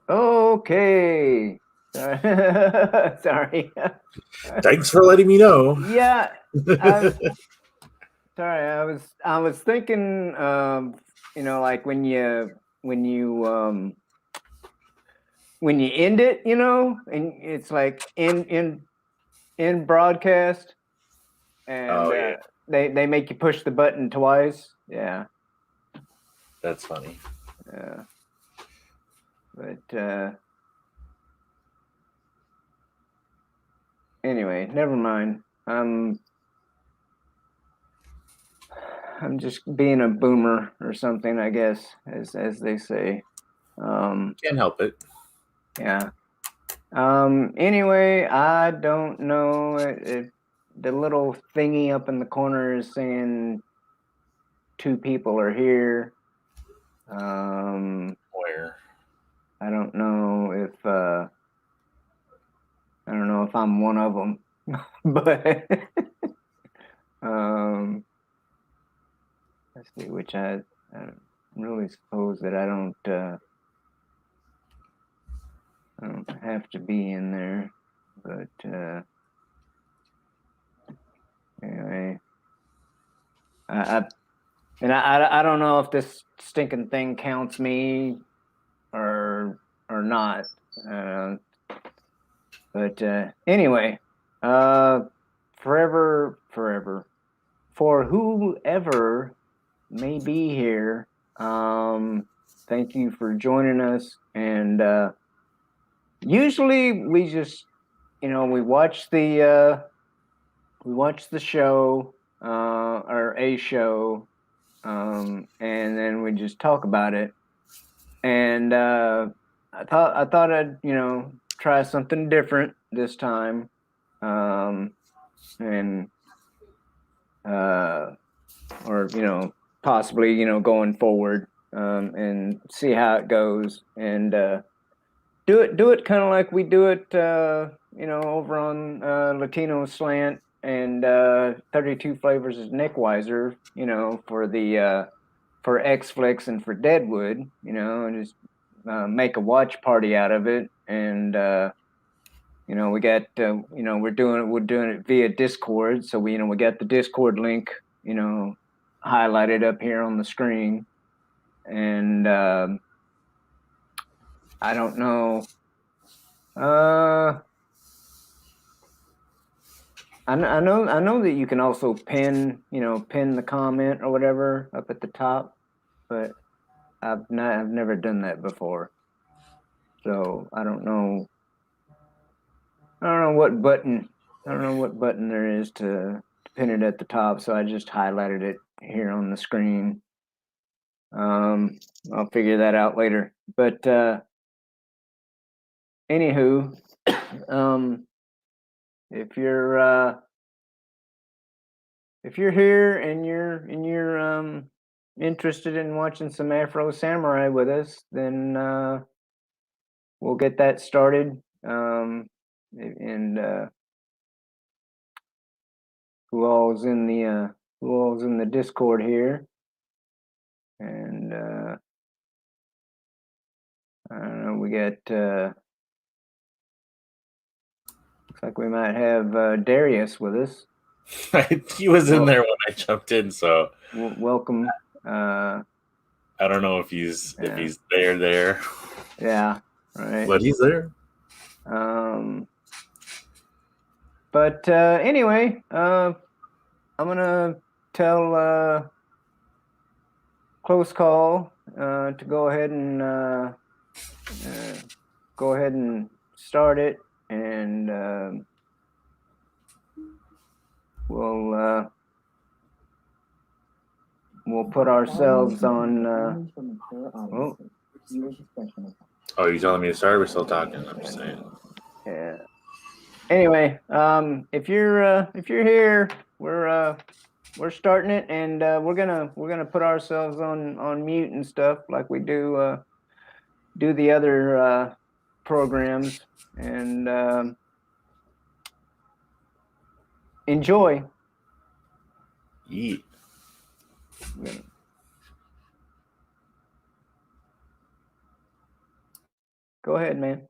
Okay. Sorry. Thanks for letting me know. Yeah, I sorry. I was thinking, like when you when you end it, and it's like in broadcast, and Oh yeah, they make you push the button twice. Yeah, that's funny. yeah. But anyway, never mind. I'm just being a boomer or something, I guess, as they say. Can't help it. Yeah. Anyway, I don't know. The little thingy up in the corner is saying two people are here. Um, Where? I don't know if I don't know if I'm one of them, but um, let's see, which I really suppose that I don't have to be in there, but anyway, I and I don't know if this stinking thing counts me or not. Uh, but anyway, uh, forever, for whoever may be here. Thank you for joining us. And usually we just, we watch the show, or a show, and then we just talk about it. And I thought I'd try something different this time, and uh, or possibly going forward, and see how it goes, and do it kind of like we do it, over on Latino Slant and 32 Flavors of Nick Weiser, for the for X Flicks and for Deadwood, and just make a watch party out of it. And we got we're doing it via Discord, so we got the Discord link, highlighted up here on the screen. And I don't know. Uh, I know that you can also pin the comment or whatever up at the top, but I've never done that before, so I don't know what button. I don't know what button there is to pin it at the top, so I just highlighted it here on the screen. Um, I'll figure that out later. But anywho, um, if you're here and you're interested in watching some Afro Samurai with us, then we'll get that started. And who all's in the Discord here? And I don't know. We got looks like we might have Darius with us. He was in Well, there when I jumped in, so welcome. I don't know if he's Yeah, there, yeah, right. but he's there. Um, but anyway, I'm gonna tell Close Call to go ahead and start it, and we'll we'll put ourselves on. Oh, Oh, you telling me to start? We're still talking. I'm just saying. yeah. Anyway, if you're here, we're starting it, and we're gonna put ourselves on mute and stuff like we do the other programs, and enjoy. Yeet. I'm gonna Go ahead, man.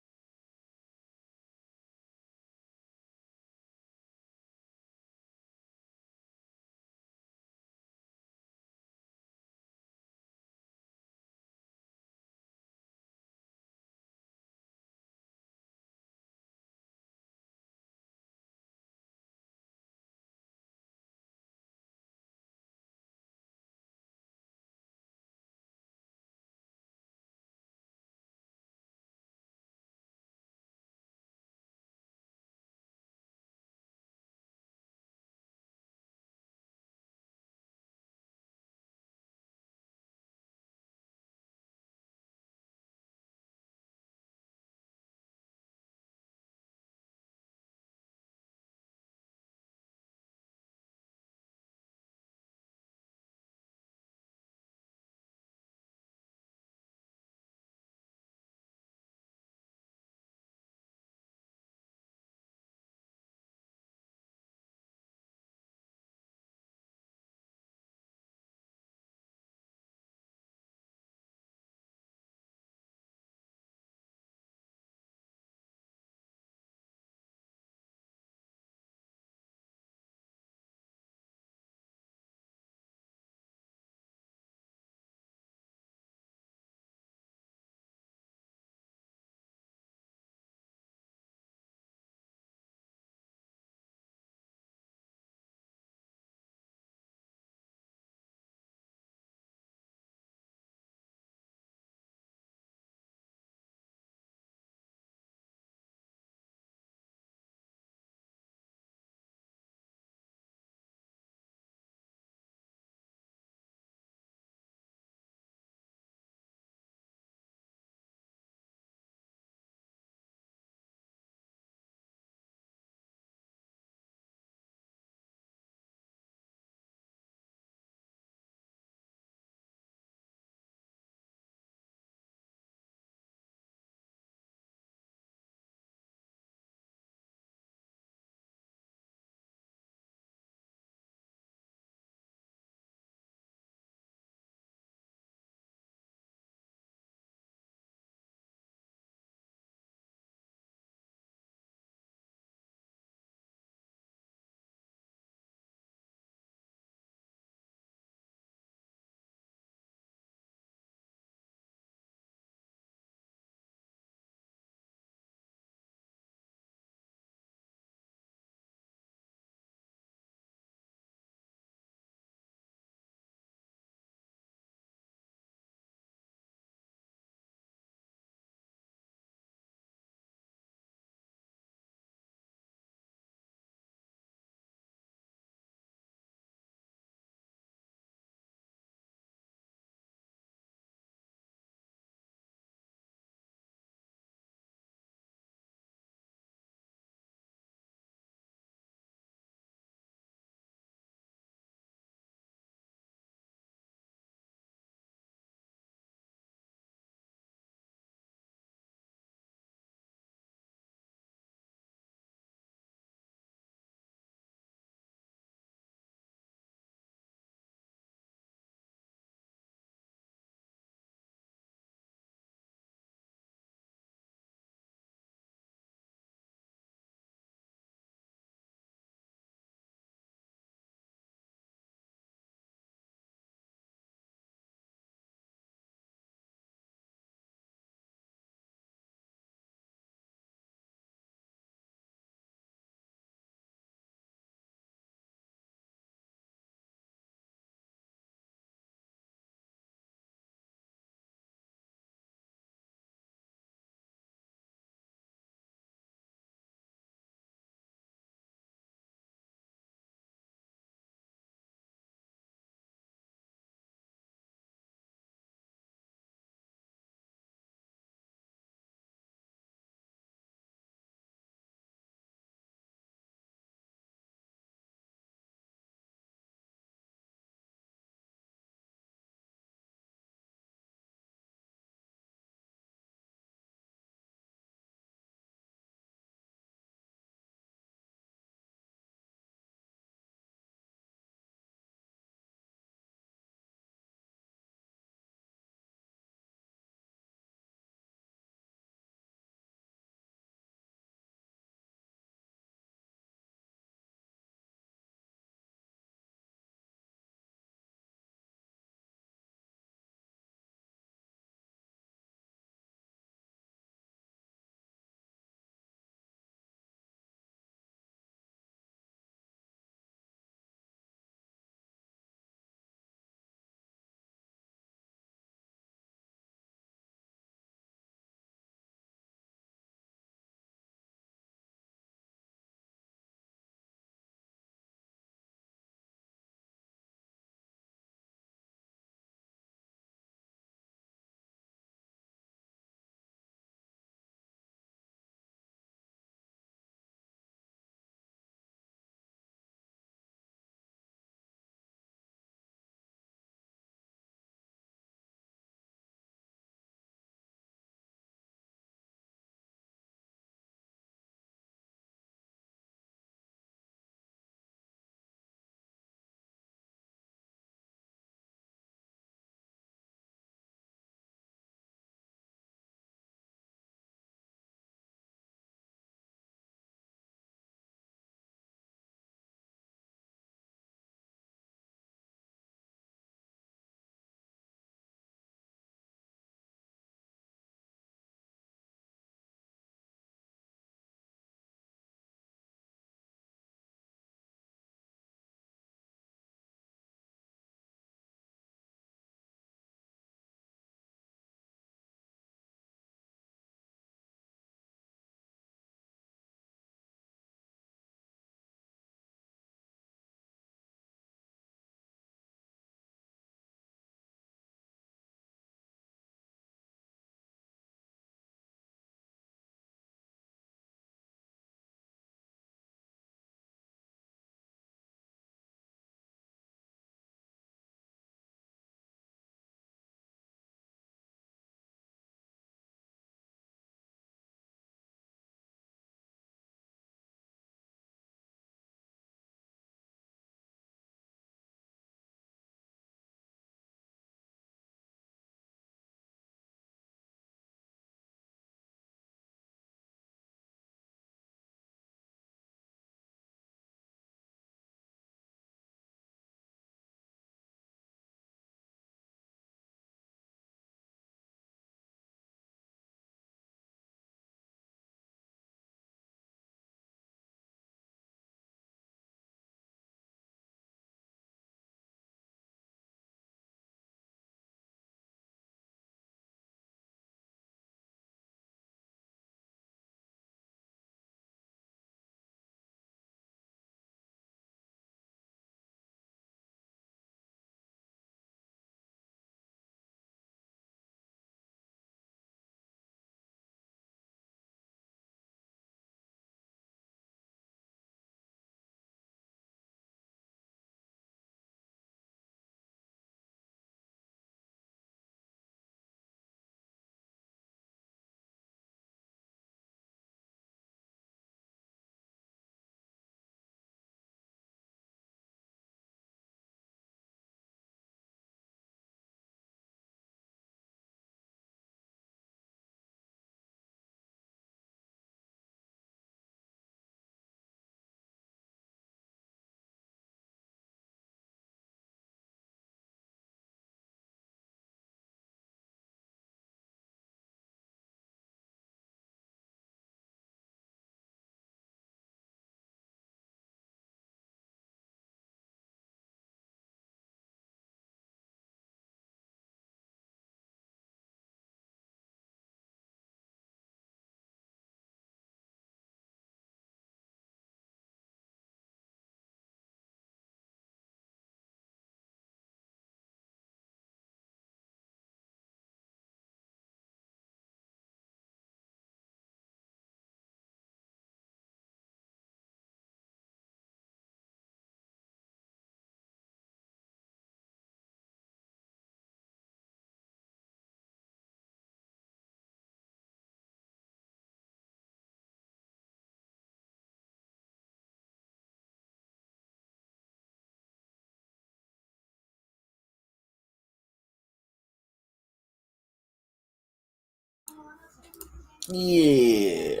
Yeah.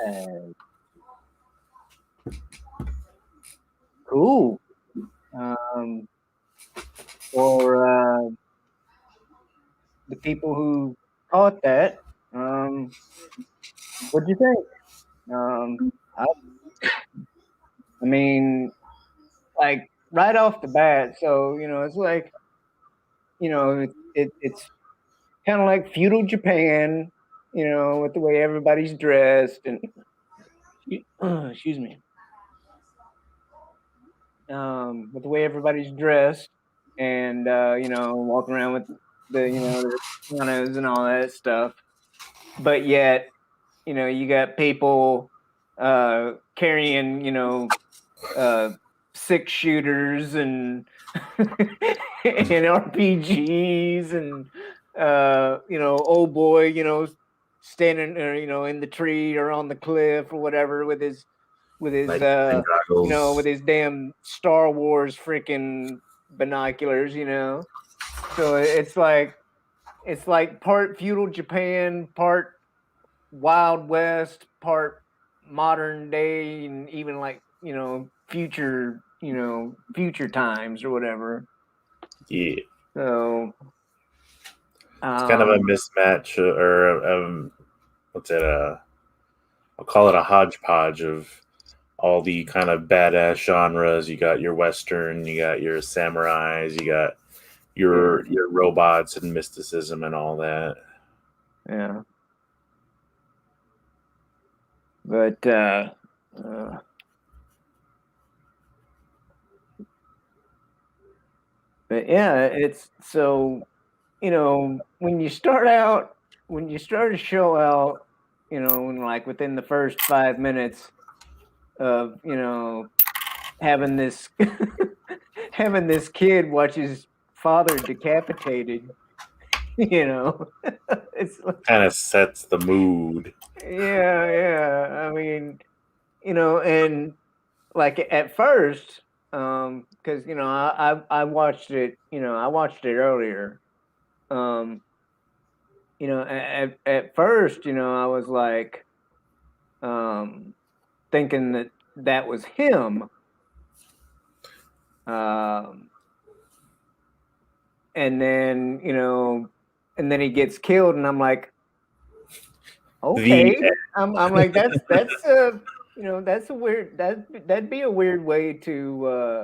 Uh, cool. Um, for the people who caught that, what'd you think? I, I mean, like right off the bat. So it's like it's kind of like feudal Japan. With the way everybody's dressed and excuse me, with the way everybody's dressed and walking around with the kimonos and all that stuff. But yet, you got people carrying uh, six shooters and and RPGs and old boy standing in the tree or on the cliff or whatever with his And with goggles. his damn Star Wars freaking binoculars. So it's like part feudal Japan, part Wild West, part modern day, and even like future times or whatever. Yeah. So It's kind of a um mismatch, or what's it? I'll call it a hodgepodge of all the kind of badass genres. You got your western, you got your samurais, you got yeah, your robots and mysticism and all that. yeah. But uh but yeah, it's so when you start a show out, like within the first 5 minutes of having this having this kid watch his father decapitated, you know, it's like, Kind of sets the mood. yeah, yeah. I mean, and like at first, because I watched it, I watched it earlier. Um, at first, I was like, thinking that was him. Um, and then he gets killed, and I'm like, The okay. I'm like, that's a weird that'd be a weird way to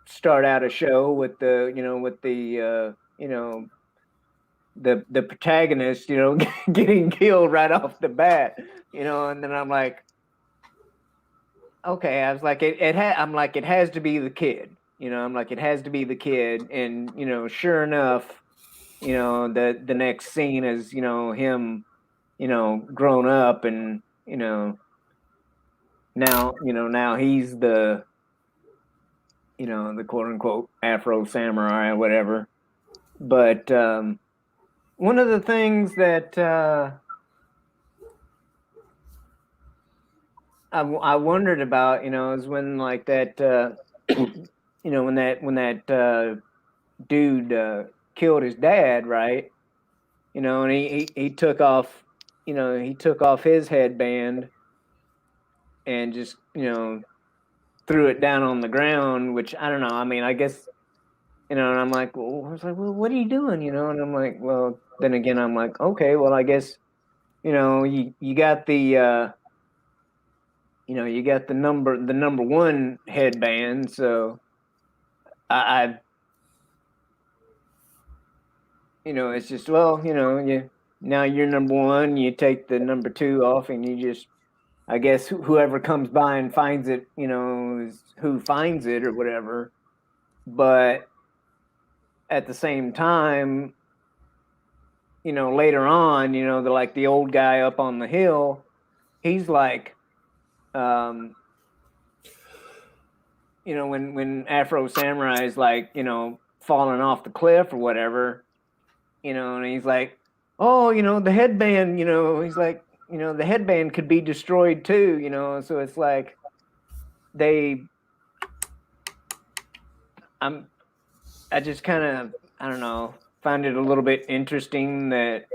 start out a show with the protagonist, getting killed right off the bat, and then I'm like, okay, I was like, I'm like, it has to be the kid, I'm like, it has to be the kid, and sure enough, the next scene is him, grown up, and now he's the quote unquote Afro Samurai or whatever. But one of the things that I wondered about, is when like that, when that dude killed his dad, right? And he took off, he took off his headband and just threw it down on the ground, which I don't know. I mean, I guess and I'm like, well, I was like, well, what are you doing? And I'm like, well, then again, I'm like, okay, well, I guess you got the number one headband, so I it's just, well, you now you're number one, you take the number two off, and you just, I guess, whoever comes by and finds it, is who finds it or whatever. But at the same time, later on, the old guy up on the hill, he's like, um, when Afro Samurai is like, falling off the cliff or whatever, and he's like, oh, the headband, he's like, the headband could be destroyed too, so it's like they, I'm, I just kind of, I don't know, find it a little bit interesting that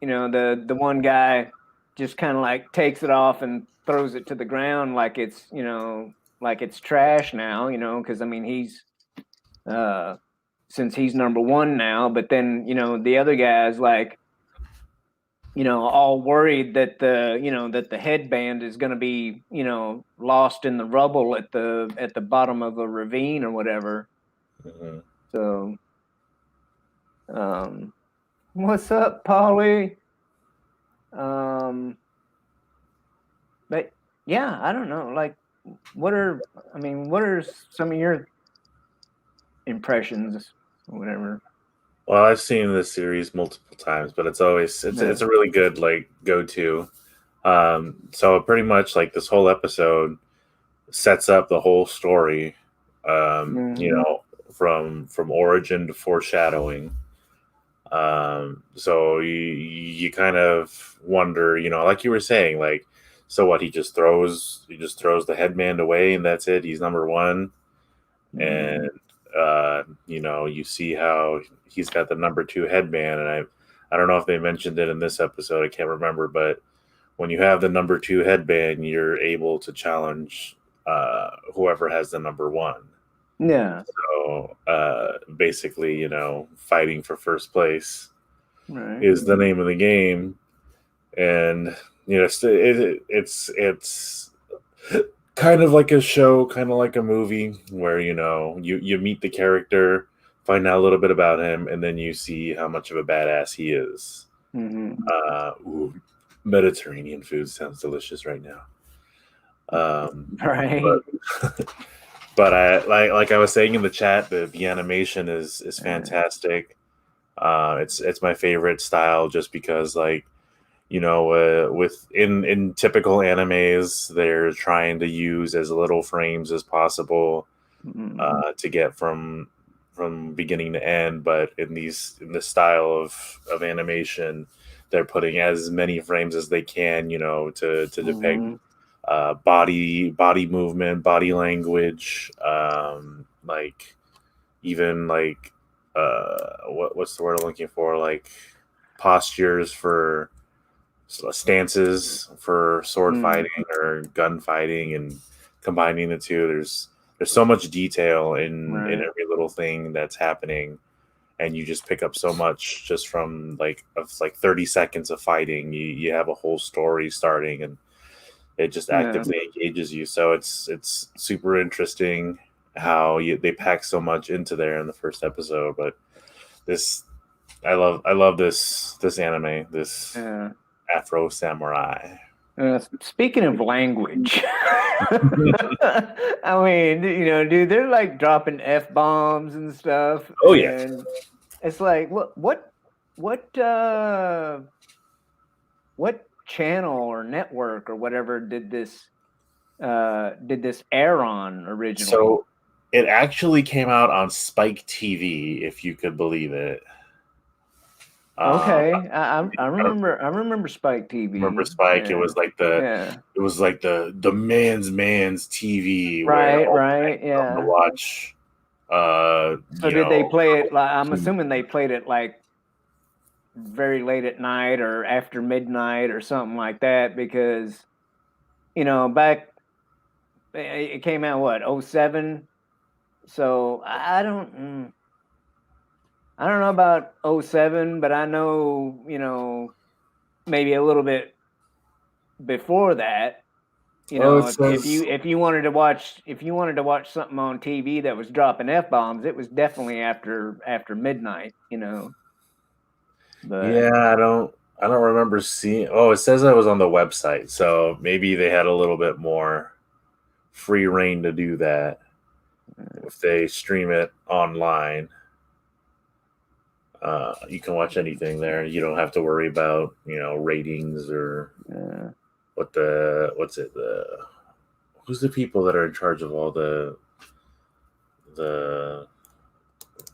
the one guy just kind of like takes it off and throws it to the ground like it's like it's trash now, because I mean uh since he's number one now, but then the other guy's like all worried that the headband is going to be lost in the rubble at the bottom of a ravine or whatever. Mhm. So what's up, Polly? But yeah, I don't know. Like, what are some of your impressions or whatever? Well, I've seen this series multiple times, but it's Yeah. a really good like go to. So pretty much like this whole episode sets up the whole story. You Mm-hmm. know, from origin to foreshadowing. So you kind of wonder, like you were saying, like, so what? He just throws the headband away, and that's it. He's number one, Mm-hmm. and you see how he's got the number two headband, and I don't know if they mentioned it in this episode. I can't remember, but when you have the number two headband, you're able to challenge whoever has the number one. Yeah. So basically, fighting for first place Right. is the name of the game, and it's kind of like a show, kind of like a movie where you meet the character, find out a little bit about him, and then you see how much of a badass he is. Mm-hmm. Ooh, Mediterranean food sounds delicious right now. Right. But but I like I was saying in the chat, the animation is Uh, fantastic. It's my favorite style just because like with in typical animes, they're trying to use as little frames as possible mm, to get from beginning to end. But in this style of animation, they're putting as many frames as they can, to depict mm, body movement, body language, like even like what's the word I'm looking for, like postures for stances for sword mm, fighting or gun fighting, and combining the two. There's so much detail in right. every little thing that's happening, and you just pick up so much just from like 30 seconds of fighting. You have a whole story starting, and it just Yeah. actively engages you. So it's super interesting how they pack so much into there in the first episode. But this I love this anime, this Yeah. Afro Samurai. Speaking of language, I mean, dude, they're like dropping F bombs and stuff, Oh yeah. and it's like, what, what channel or network or whatever did this air on originally? So it actually came out on Spike TV, if you could believe it. Um, Okay, I don't I remember Spike remember TV. Spike. It Yeah, was like the yeah, it was like the man's TV where right, all the men right, come to yeah. watch. So did they play it like, I'm Two. assuming they played it like very late at night or after midnight or something like that because back it came out what, '07. So I don't know about '07, but I know, maybe a little bit before that. Oh, it If says you wanted to watch something on TV that was dropping F bombs, it was definitely after midnight, But yeah. I don't remember seeing. Oh, it says I was on the website, so maybe they had a little bit more free reign to do that if they stream it online. You can watch anything there. You don't have to worry about ratings or uh, what's it who's the people that are in charge of all the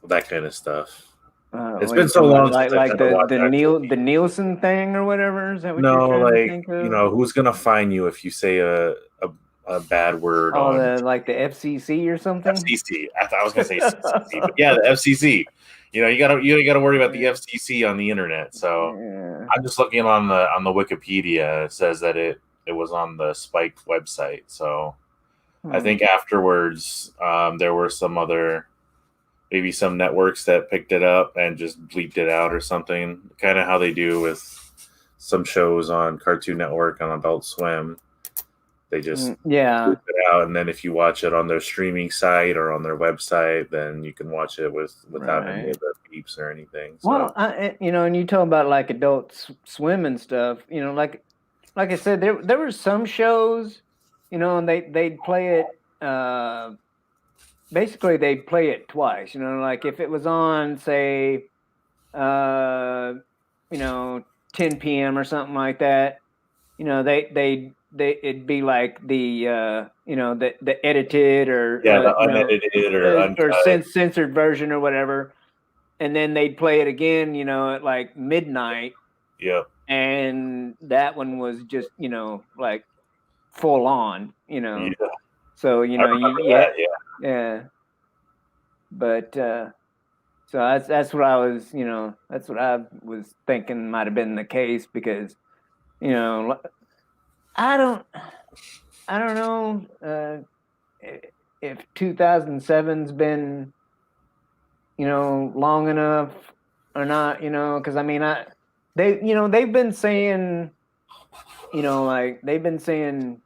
that kind of stuff. It's what are been you so talking about? long since I've Like had to watch actual The TV. Nielsen thing or whatever? Is that what you're No, trying to like think of? who's gonna fine you if you say a bad word Oh, on the FCC or something? FCC? I thought I was gonna say CCC, but yeah, the FCC. you gotta worry about the FCC on the internet. So Yeah. I'm just looking on the Wikipedia. It says that it was on the Spike website. So I Hmm. think afterwards there were some other maybe some networks that picked it up and just bleeped it out or something. Kind of how they do with some shows on Cartoon Network on Adult Swim. They just Yeah. bleep it out, and then if you watch it on their streaming site or on their website, then you can watch it without any Right. of the beeps or anything. Well, So and you talk about like Adult Swim and stuff. Like I said, there were some shows, and they'd play it. Basically, they'd play it twice. Like if it was on, say, uh, you know, 10 p.m. or something like that. They it'd be like the edited or yeah, the unedited or or uncut. censored version or whatever, and then they'd play it again, at like midnight, Yep. and that one was just like full on, Yeah, so I remember that. Yeah. yeah, but so that's what I was, that's what I was thinking might have been the case because you know I don't I don't know if 2007's been long enough or not, because I mean they've been saying like they've been saying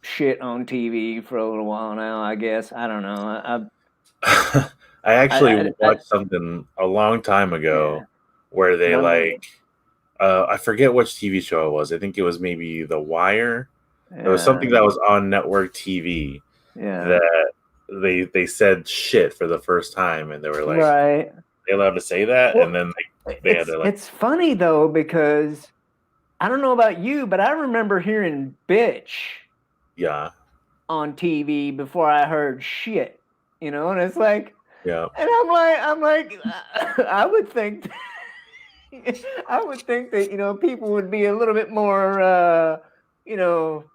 shit on TV for a little while now. I guess I don't know. I actually I watched something a long time yeah. ago where But they I mean, I forget which TV show it was. I think it was maybe The Wire. It was something yeah, that was on network TV yeah, that they said shit for the first time, and they were like, right. "They allowed to say that?" And Well, then they had to like, it's funny though because I don't know about you, but I remember hearing bitch "Yeah, on TV before I heard shit, and it's like, yeah." and I'm like, I would think, I would think that people would be a little bit more, you know,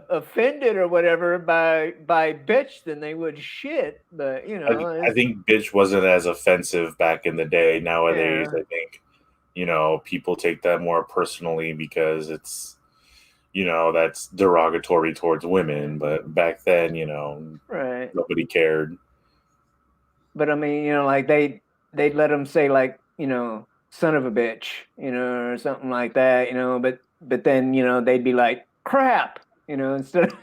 offended or whatever by bitch than they would shit, but I it's think "bitch" wasn't as offensive back in the day. Nowadays, yeah, I think people take that more personally because it's that's derogatory towards women. But back then, right. nobody cared. But I mean, like they'd let them say like, son of a bitch, or something like that, but then, they'd be like crap, instead of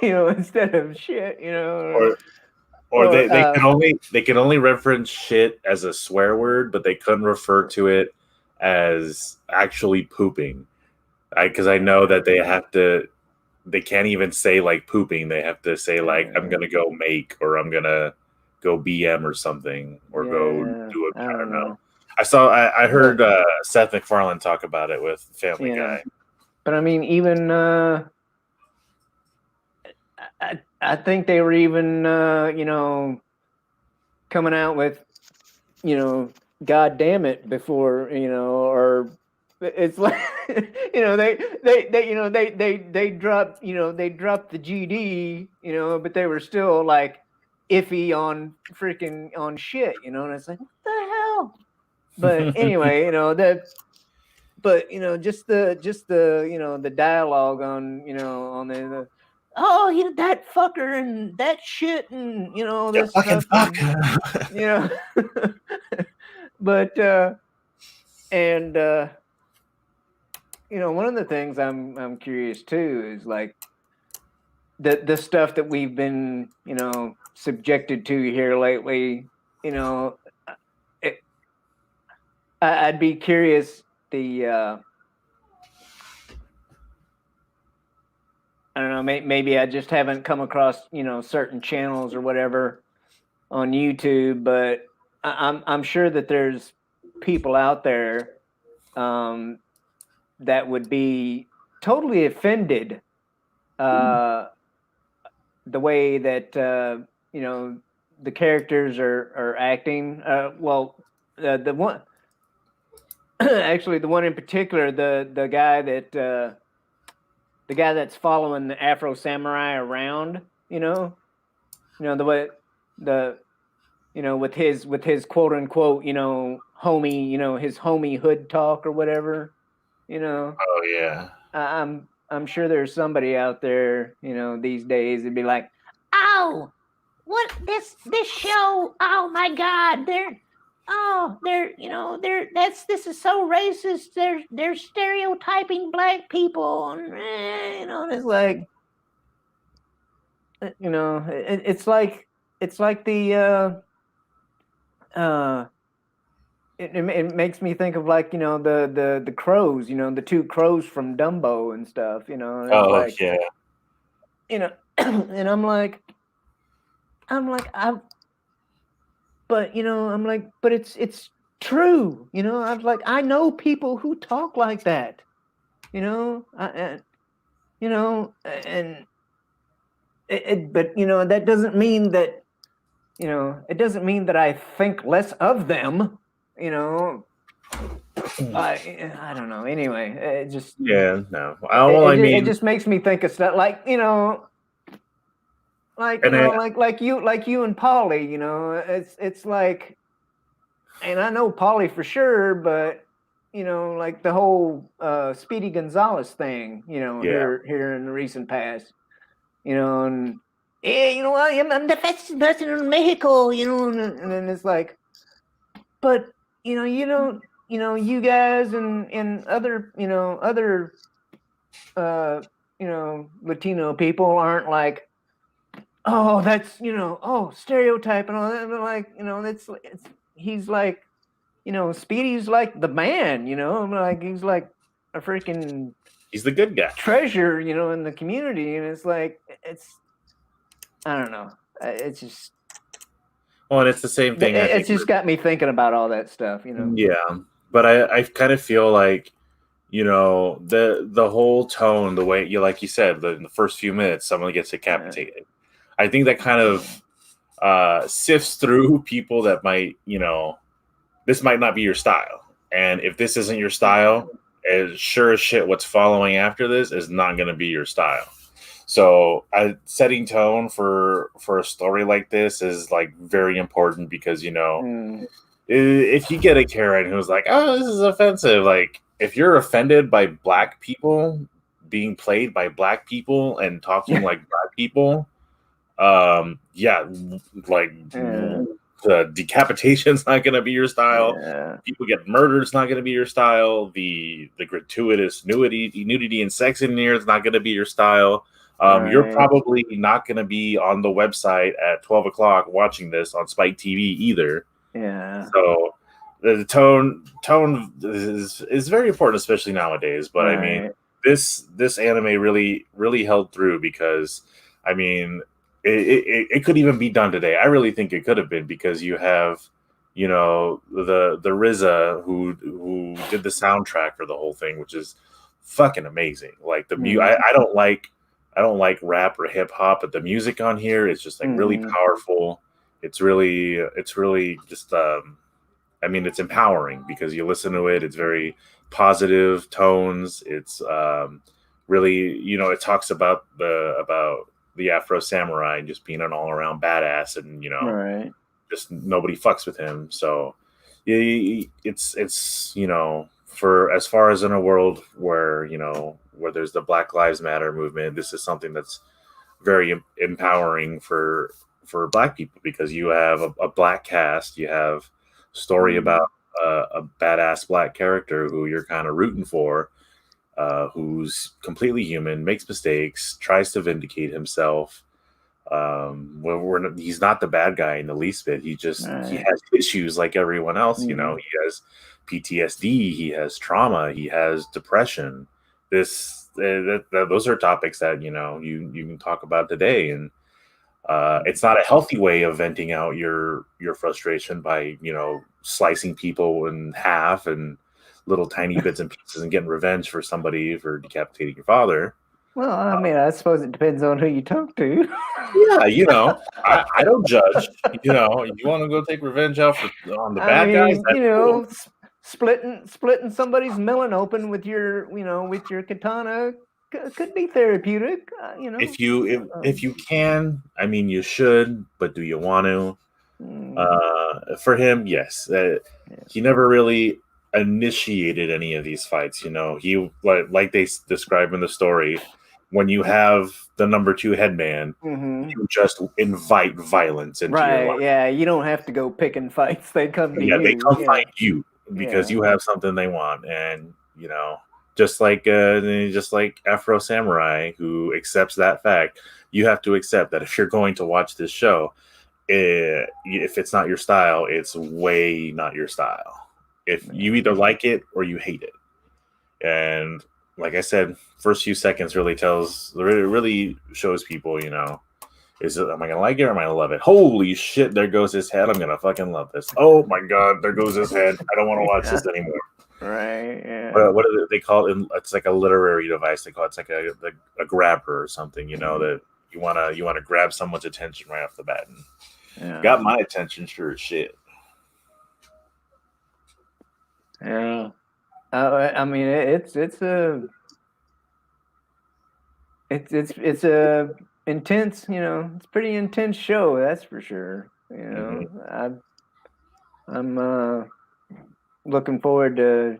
Yeah. instead of shit, Or or they can only reference shit as a swear word, but they couldn't refer to it as actually pooping. Because I know that they can't even say like pooping. They have to say like I'm gonna go make or I'm gonna go BM or something or go yeah, do it. I I don't don't know. know. I But heard Seth MacFarlane talk about it with Family yeah, Guy. but I mean even I think they were even coming out with God damn it before or it's like they dropped they dropped the GD but they were still like iffy on freaking on shit and it's like what the hell, but anyway that but just the the dialogue on on the oh that fucker and that shit and You this fucking stuff fuck. and you know but and one of the things I'm curious too is like the stuff that we've been subjected to here lately. You know, it, I'd be curious the I don't know maybe I just haven't come across certain channels or whatever on YouTube, but I'm sure that there's people out there um, that would be totally offended the way that the characters are acting. Well, the one actually the one in particular, the guy that's following the Afro Samurai around. The way the with his quote unquote, homie, his homie hood talk or whatever, you know. Oh yeah. I'm sure there's somebody out there, these days that'd be like, "Oh, what this show? Oh my God, this is so racist. They're stereotyping black people, and it's like, it's like uh it makes me think of, like, the crows, the two crows from Dumbo and stuff, and it's Oh like, yeah. and I but I'm like, but it's true, I was like, I know people who talk like that, and but that doesn't mean that, it doesn't mean that I think less of them, you know. I don't know. Anyway, it just Yeah, no. Well, I it mean, just makes me think of stuff like, and I, like you and Polly, it's like, and I know Polly for sure, but like the whole Speedy Gonzalez thing, yeah, here in the recent past, and yeah, I'm the fastest person in Mexico, and then it's like, but you don't, you guys and other, other Latino people aren't like, oh, that's, oh, stereotype and all that. But like, it's he's like, Speedy's like the man, I'm like, he's like a freaking he's the good guy. treasure, in the community, and it's like, I don't know, it's just, Well, and it's the same thing. I it's think. just got me thinking about all that stuff, Yeah, but I kind of feel like the whole tone, the way like you said, in the first few minutes, someone gets decapitated. I think that kind of sifts through people that might, this might not be your style, and if this isn't your style, as sure as shit, what's following after this is not going to be your style. So, setting tone for a story like this is like very important because if you get a Karen who's like, "Oh, this is offensive," like if you're offended by black people being played by black people and talking like black people, yeah, like the decapitation's not going to be your style. People get murdered, it's not going to be your style. The gratuitous nudity and sex in here is not going to be your style. You're probably not going to be on the website at 12 o'clock watching this on Spike TV either. Yeah. So the tone is very important, especially nowadays. But I mean, this anime really held through because, I mean, it could even be done today. I really think it could have been because you have, the RZA who did the soundtrack for the whole thing, which is fucking amazing. Like the I don't like rap or hip hop, but the music on here is just like really powerful. It's really just I mean, it's empowering because you listen to it. It's very positive tones. It's really, it talks about the Afro Samurai and just being an all around badass, and just nobody fucks with him. So it's for as far as in a world where where there's the Black Lives Matter movement, this is something that's very empowering for black people because you have a black cast, you have story about a badass black character who you're kind of rooting for, who's completely human, makes mistakes, tries to vindicate himself. He's not the bad guy in the least bit. He has issues like everyone else. He has PTSD, he has trauma, he has depression. Those are topics that you can talk about today, and it's not a healthy way of venting out your frustration by slicing people in half and little tiny bits and pieces and getting revenge for somebody for decapitating your father. Well, I mean, I suppose it depends on who you talk to. Yeah, I don't judge. You want to go take revenge out on the bad guys? That's cool. Splitting somebody's melon open with your katana could be therapeutic. If you can, I mean, you should, but do you want to? For him, yes, he never really initiated any of these fights. He like they describe in the story, when you have the number two headman, you just invite violence into your Right. life. Yeah. You don't have to go picking fights. They come to Yeah, they you. come Yeah. find you because Yeah. you have something they want, and just like Afro Samurai, who accepts that fact. You have to accept that if you're going to watch this show, if it's not your style, it's way not your style. If you either like it or you hate it, and like I said, first few seconds really shows people, am I gonna like it or am I gonna love it? Holy shit, there goes his head. I'm gonna fucking love this. Oh my god, there goes his head. I don't want to watch Yeah. this anymore. Right. Yeah. What do they call it? It's like a literary device. They call it, it's like a grabber or something. That you wanna grab someone's attention right off the bat. And Yeah. got my attention, sure as shit. Yeah. I mean, it's a intense, it's pretty intense show, that's for sure. I'm looking forward to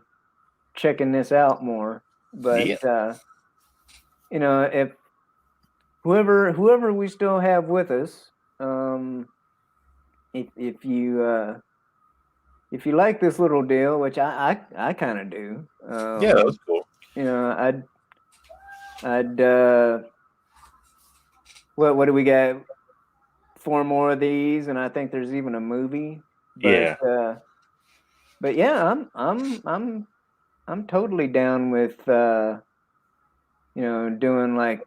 checking this out more. But Yeah, if whoever we still have with us, if you like this little deal, which I kind of do, yeah, that was cool. I'd what do we got? 4 more of these, and I think there's even a movie. But Yeah, but yeah, I'm totally down with doing like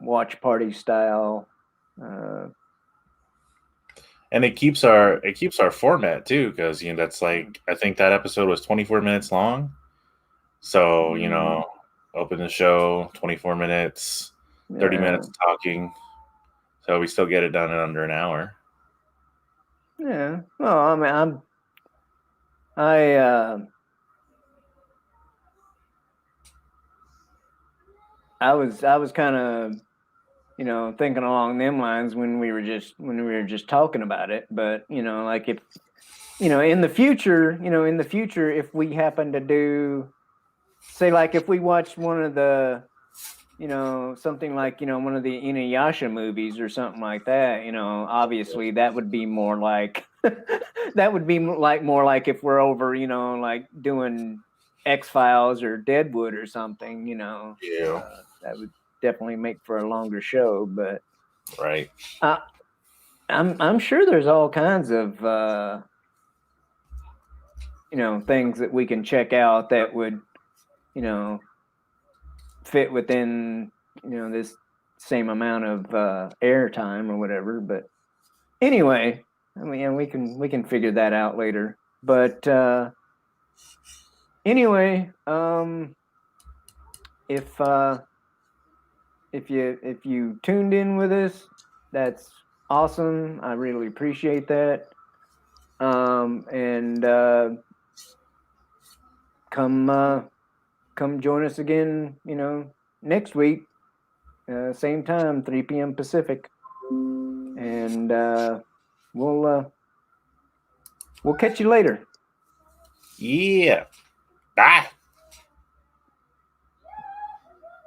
watch party style. Uh, and it keeps our format too, because that's like, I think that episode was 24 minutes long. So mm, open the show 24 minutes, 30 yeah, minutes of talking. So we still get it done in under an hour. yeah. Well, I mean, I I was kind of thinking along them lines when we were just talking about it. But like if in the future, if we happen to do, say, like if we watch one of the, something like, one of the Inuyasha movies or something like that, obviously that would be more like, that would be like more like if we're over, like doing X-Files or Deadwood or something, Yeah, that would definitely make for a longer show. But right. uh, I'm sure there's all kinds of things that we can check out that would fit within this same amount of airtime or whatever. But anyway, I mean, yeah, we can figure that out later. But anyway, if if you tuned in with us, that's awesome. I really appreciate that. And come join us again, next week, same time, 3 p.m. Pacific, and we'll catch you later. Yeah. Bye.